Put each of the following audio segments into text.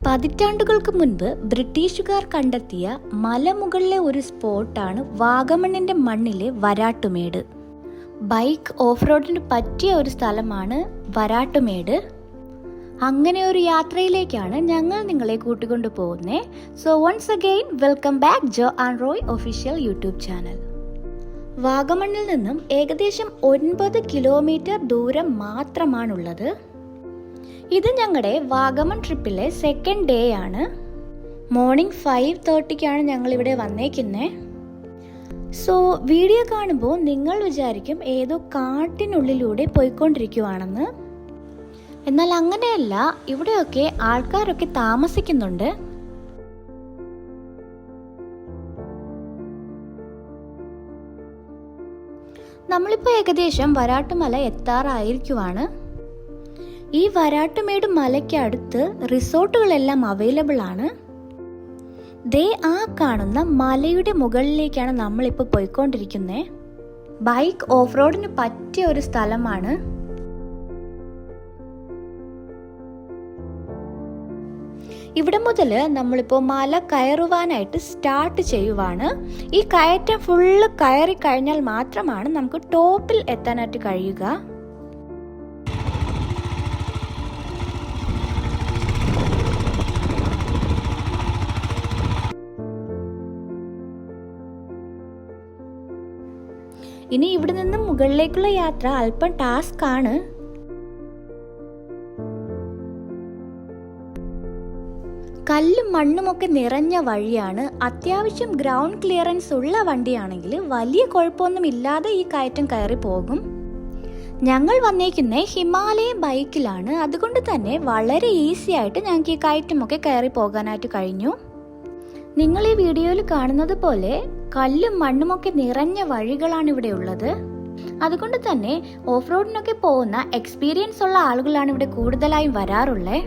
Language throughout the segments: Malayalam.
പതിറ്റാണ്ടുകൾക്ക് മുൻപ് ബ്രിട്ടീഷുകാർ കണ്ടെത്തിയ മലമുകളിലെ ഒരു സ്പോട്ടാണ് വാഗമണ്ണിന്റെ മണ്ണിലെ വരാട്ടുമേട്. ബൈക്ക് ഓഫ് റോഡിന് പറ്റിയ ഒരു സ്ഥലമാണ് വരാട്ടുമേട്. അങ്ങനെ ഒരു യാത്രയിലേക്കാണ് ഞങ്ങൾ നിങ്ങളെ കൂട്ടിക്കൊണ്ടു പോകുന്നത്. So once again welcome back Jo and Roy official YouTube channel. വാഗമണ്ണിൽ നിന്നും ഏകദേശം 9 കിലോമീറ്റർ ദൂരം മാത്രമാണുള്ളത്. ഇത് ഞങ്ങളുടെ വാഗമൺ ട്രിപ്പിലെ സെക്കൻഡ് ഡേ ആണ്. മോർണിംഗ് 5:30 ഞങ്ങൾ ഇവിടെ വന്നേക്കുന്നത്. സോ വീഡിയോ കാണുമ്പോൾ നിങ്ങൾ വിചാരിക്കും ഏതോ കാട്ടിനുള്ളിലൂടെ പോയിക്കൊണ്ടിരിക്കുവാണെന്ന്. എന്നാൽ അങ്ങനെയല്ല, ഇവിടെയൊക്കെ ആൾക്കാരൊക്കെ താമസിക്കുന്നുണ്ട്. നമ്മളിപ്പോൾ ഏകദേശം വരാട്ടുമല എത്താറായിരിക്കുവാണ്. ഈ വരാട്ടുമേട് മലയ്ക്ക് അടുത്ത് റിസോർട്ടുകളെല്ലാം അവൈലബിൾ ആണ്. ദേ ആ കാണുന്ന മലയുടെ മുകളിലേക്കാണ് നമ്മളിപ്പോൾ പോയിക്കൊണ്ടിരിക്കുന്നത്. ബൈക്ക് ഓഫ് റോഡിന് പറ്റിയ ഒരു സ്ഥലമാണ്. ഇവിടെ മുതൽ നമ്മളിപ്പോൾ മല കയറുവാനായിട്ട് സ്റ്റാർട്ട് ചെയ്യുവാണ്. ഈ കയറ്റം ഫുള്ള് കയറി കഴിഞ്ഞാൽ മാത്രമാണ് നമുക്ക് ടോപ്പിൽ എത്താനായിട്ട് കഴിയുക. ഇനി ഇവിടെ നിന്ന് മുകളിലേക്കുള്ള യാത്ര അല്പം ടാസ്ക് ആണ്. കല്ലും മണ്ണുമൊക്കെ നിറഞ്ഞ വഴിയാണ്. അത്യാവശ്യം ഗ്രൗണ്ട് ക്ലിയറൻസ് ഉള്ള വണ്ടിയാണെങ്കിൽ വലിയ കുഴപ്പമൊന്നും ഇല്ലാതെ ഈ കയറ്റം കയറി പോകും. ഞങ്ങൾ വന്നേക്കുന്ന ഹിമാലയൻ ബൈക്കിലാണ്. അതുകൊണ്ട് തന്നെ വളരെ ഈസി ആയിട്ട് ഞങ്ങൾക്ക് ഈ കയറ്റമൊക്കെ കയറി പോകാനായിട്ട് കഴിഞ്ഞു. നിങ്ങൾ ഈ വീഡിയോയിൽ കാണുന്നത് പോലെ കല്ലും മണ്ണുമൊക്കെ നിറഞ്ഞ വഴികളാണ് ഇവിടെ ഉള്ളത്. അതുകൊണ്ട് തന്നെ ഓഫ് റോഡിനൊക്കെ പോകുന്ന എക്സ്പീരിയൻസ് ഉള്ള ആളുകളാണ് ഇവിടെ കൂടുതലായും വരാറുള്ളത്.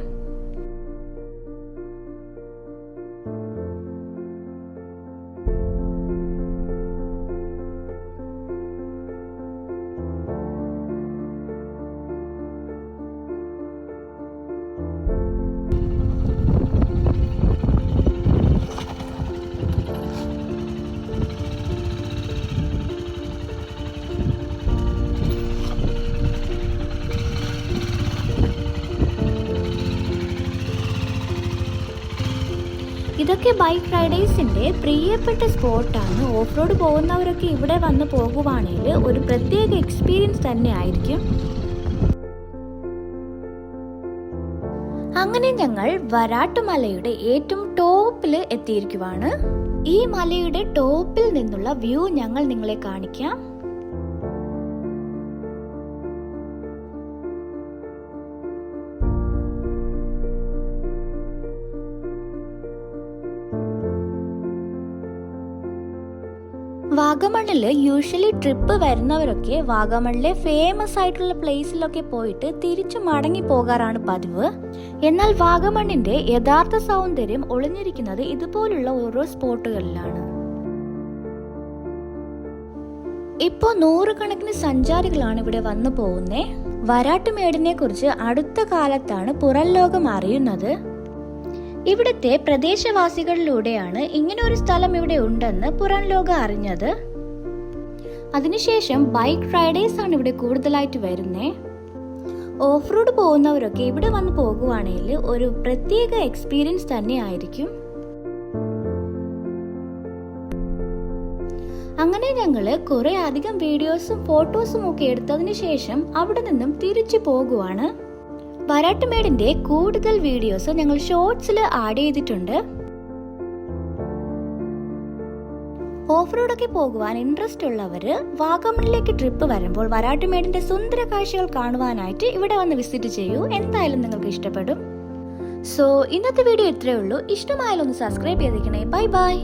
ഇതൊക്കെ ബൈക്ക് റൈഡേഴ്സിന്റെ പ്രിയപ്പെട്ട സ്പോട്ടാണ്. ഓഫ് റോഡ് പോകുന്നവരൊക്കെ ഇവിടെ വന്ന് പോകുവാണെങ്കിൽ ഒരു പ്രത്യേക എക്സ്പീരിയൻസ് തന്നെ ആയിരിക്കും. അങ്ങനെ ഞങ്ങൾ വരാട്ടുമലയുടെ ഏറ്റവും ടോപ്പിൽ എത്തിയിരിക്കുവാണ്. ഈ മലയുടെ ടോപ്പിൽ നിന്നുള്ള വ്യൂ ഞങ്ങൾ നിങ്ങളെ കാണിക്കാം. വാഗമണ്ണില് യൂഷ്വലി ട്രിപ്പ് വരുന്നവരൊക്കെ വാഗമണ്ണിലെ ഫേമസ് ആയിട്ടുള്ള പ്ലേസിലൊക്കെ പോയിട്ട് തിരിച്ചു മടങ്ങി പോകാറാണ് പതിവ്. എന്നാൽ വാഗമണ്ണിന്റെ യഥാർത്ഥ സൗന്ദര്യം ഒളിഞ്ഞിരിക്കുന്നത് ഇതുപോലുള്ള ഓരോ സ്പോട്ടുകളിലാണ്. ഇപ്പോൾ 100 കണക്കിന് സഞ്ചാരികളാണ് ഇവിടെ വന്നു പോകുന്നത്. വരാട്ടുമേടിനെ കുറിച്ച് അടുത്ത കാലത്താണ് പുറം ലോകം അറിയുന്നത്. ഇവിടുത്തെ പ്രദേശവാസികളിലൂടെയാണ് ഇങ്ങനെ ഒരു സ്ഥലം ഇവിടെ ഉണ്ടെന്ന് പുറം ലോകം അറിഞ്ഞത്. അതിനുശേഷം ബൈക്ക് റൈഡേഴ്സ് ആണ് ഇവിടെ കൂടുതലായിട്ട് വരുന്നത്. ഓഫ് റോഡ് പോകുന്നവരൊക്കെ ഇവിടെ വന്ന് പോകുവാണെങ്കിൽ ഒരു പ്രത്യേക എക്സ്പീരിയൻസ് തന്നെ ആയിരിക്കും. അങ്ങനെ ഞങ്ങള് കുറെ അധികം വീഡിയോസും ഫോട്ടോസും ഒക്കെ എടുത്തതിന് ശേഷം അവിടെ നിന്നും തിരിച്ചു പോകുവാണ്. വരാട്ടുമേടിന്റെ കൂടുതൽ വീഡിയോസ് ഞങ്ങൾ ഷോർട്സിൽ ആഡ് ചെയ്തിട്ടുണ്ട്. ഓഫ് റോഡൊക്കെ പോകുവാൻ ഇൻട്രസ്റ്റ് ഉള്ളവര് വാഗമണിലേക്ക് ട്രിപ്പ് വരുമ്പോൾ വരാട്ടുമേടിന്റെ സുന്ദര കാഴ്ചകൾ കാണുവാനായിട്ട് ഇവിടെ വന്ന് വിസിറ്റ് ചെയ്യൂ. എന്തായാലും നിങ്ങൾക്ക് ഇഷ്ടപ്പെടും. സോ ഇന്നത്തെ വീഡിയോ ഇത്രയേ ഉള്ളൂ. ഇഷ്ടമായാലും ഒന്ന് സബ്സ്ക്രൈബ് ചെയ്തിരിക്കണേ. Bye bye.